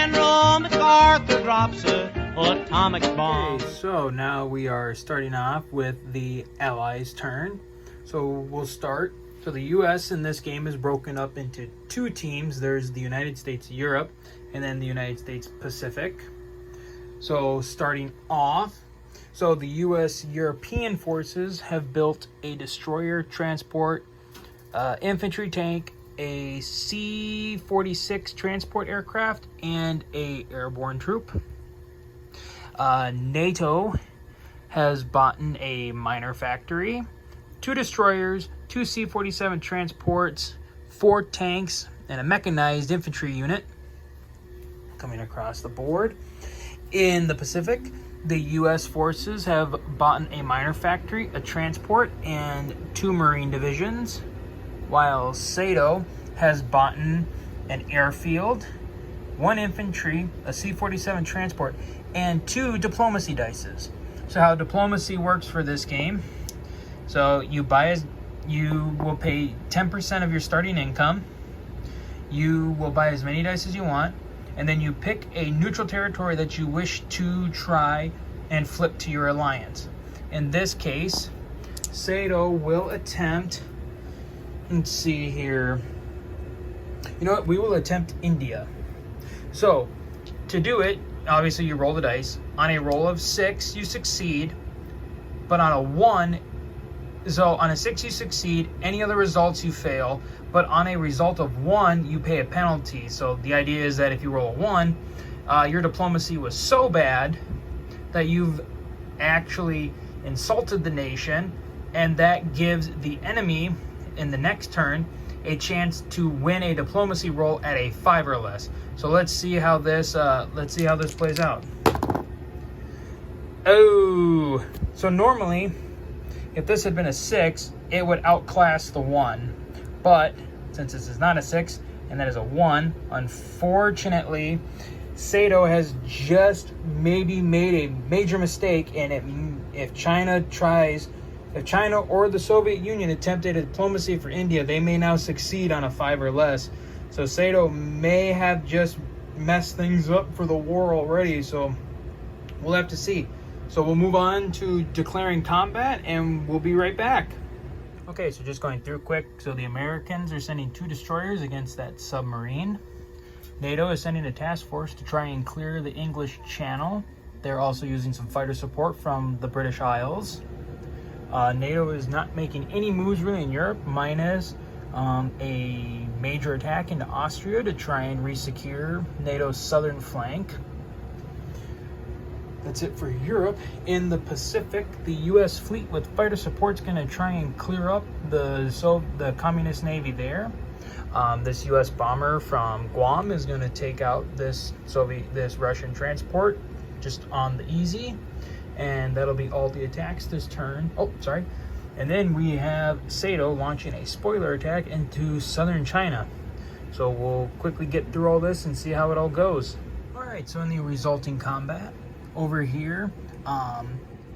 General MacArthur drops a atomic bomb. Okay, so now we are starting off with the Allies' turn. So we'll start. So the U.S. in this game is broken up into two teams. There's the United States Europe and then the United States Pacific. So starting off, so the U.S. European forces have built a destroyer, transport, infantry tank, a C-46 transport aircraft, and a airborne troop. NATO has bought a miner factory, 2 destroyers, 2 C-47 transports, 4 tanks, and a mechanized infantry unit coming across the board. In the Pacific, the U.S. forces have bought a miner factory, a transport, and 2 marine divisions, while SATO has bought an airfield, 1 infantry, a C-47 transport, and 2 diplomacy dices. So how diplomacy works for this game, so you will pay 10% of your starting income, you will buy as many dice as you want, and then you pick a neutral territory that you wish to try and flip to your alliance. In this case, SATO will attempt, let's see here, you know what, we will attempt India. So, to do it, obviously you roll the dice. On a roll of 6, you succeed, but on a 1, so on a 6 you succeed, any other results you fail, but on a result of 1, you pay a penalty. So the idea is that if you roll a 1, your diplomacy was so bad that you've actually insulted the nation, and that gives the enemy in the next turn a chance to win a diplomacy roll at a 5 or less. So let's see how this plays out. Oh, so normally if this had been a 6, it would outclass the 1. But since this is not a 6 and that is a 1, unfortunately, SATO has just maybe made a major mistake, and if China or the Soviet Union attempted a diplomacy for India, they may now succeed on a 5 or less. So SATO may have just messed things up for the war already, so we'll have to see. So we'll move on to declaring combat, and we'll be right back. Okay, so just going through quick. So the Americans are sending 2 destroyers against that submarine. NATO is sending a task force to try and clear the English Channel. They're also using some fighter support from the British Isles. NATO is not making any moves really in Europe, minus a major attack into Austria to try and resecure NATO's southern flank. That's it for Europe. In the Pacific, the U.S. fleet with fighter support is going to try and clear up the Communist Navy there. This U.S. bomber from Guam is going to take out this Russian transport just on the easy, and that'll be all the attacks this turn. Oh, sorry. And then we have SATO launching a spoiler attack into southern China. So we'll quickly get through all this and see how it all goes. All right, so in the resulting combat, over here,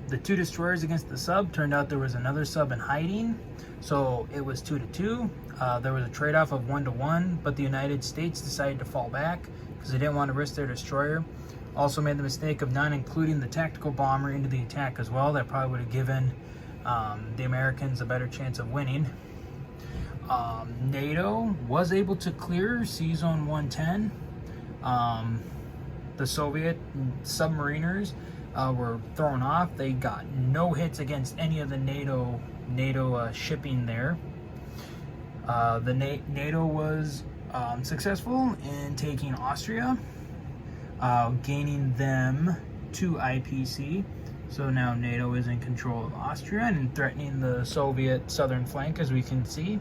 the 2 destroyers against the sub, turned out there was another sub in hiding, so it was 2-2. There was a trade-off of 1-1, but the United States decided to fall back because they didn't want to risk their destroyer. Also made the mistake of not including the tactical bomber into the attack as well. That probably would have given the Americans a better chance of winning. NATO was able to clear C-Zone 110. The Soviet submariners were thrown off. They got no hits against any of the NATO shipping there. NATO was successful in taking Austria, gaining them 2 IPC. So now NATO is in control of Austria and threatening the Soviet southern flank, as we can see.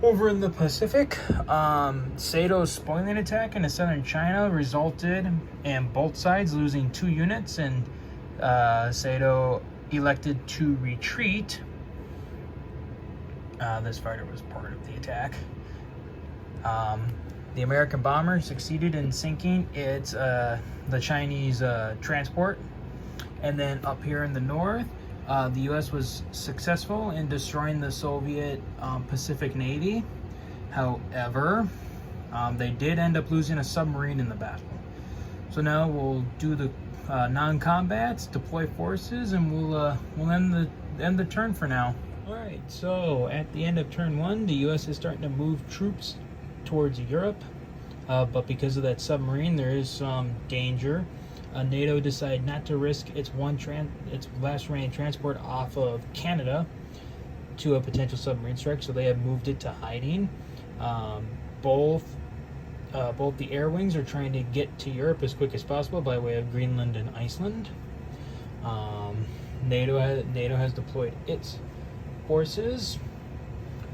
Over in the Pacific, SATO's spoiling attack into southern China resulted in both sides losing 2 units, and SATO elected to retreat. This fighter was part of the attack. The American bomber succeeded in sinking the Chinese transport. And then up here in the north, the U.S. was successful in destroying the Soviet Pacific Navy. However, They did end up losing a submarine in the battle. So now we'll do the non-combats, deploy forces, and we'll end the turn for now. All right, so at the end of turn 1, the U.S. is starting to move troops towards Europe, but because of that submarine, there is some danger. NATO decided not to risk its last remaining transport off of Canada to a potential submarine strike, so they have moved it to hiding. Both the air wings are trying to get to Europe as quick as possible by way of Greenland and Iceland. NATO has deployed its forces,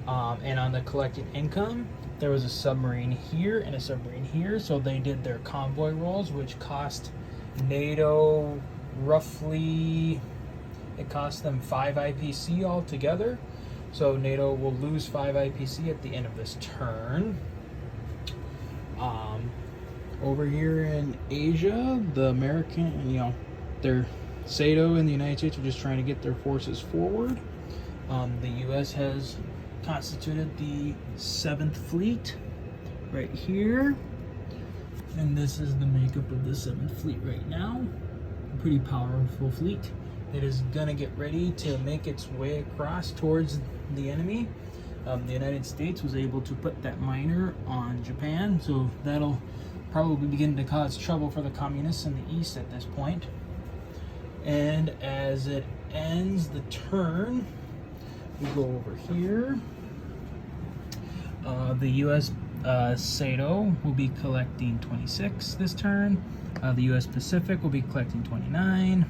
and on the collected income, there was a submarine here and a submarine here, so they did their convoy rolls, which cost NATO roughly, it cost them 5 IPC altogether. So NATO will lose 5 IPC at the end of this turn. Over here in Asia, the American, their SATO in the United States are just trying to get their forces forward. The U.S. has constituted the 7th Fleet right here. And this is the makeup of the 7th Fleet right now. A pretty powerful fleet. It is going to get ready to make its way across towards the enemy. The United States was able to put that miner on Japan, so that'll probably begin to cause trouble for the communists in the east at this point. And as it ends the turn, we go over here. The U.S. SATO will be collecting 26 this turn. The U.S. Pacific will be collecting 29.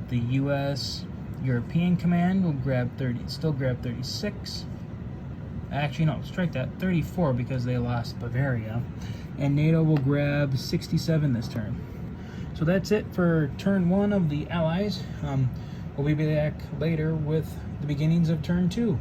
The U.S. European Command will still grab 36. Actually, no, strike that, 34 because they lost Bavaria. And NATO will grab 67 this turn. So that's it for turn 1 of the Allies. We'll be back later with the beginnings of turn 2.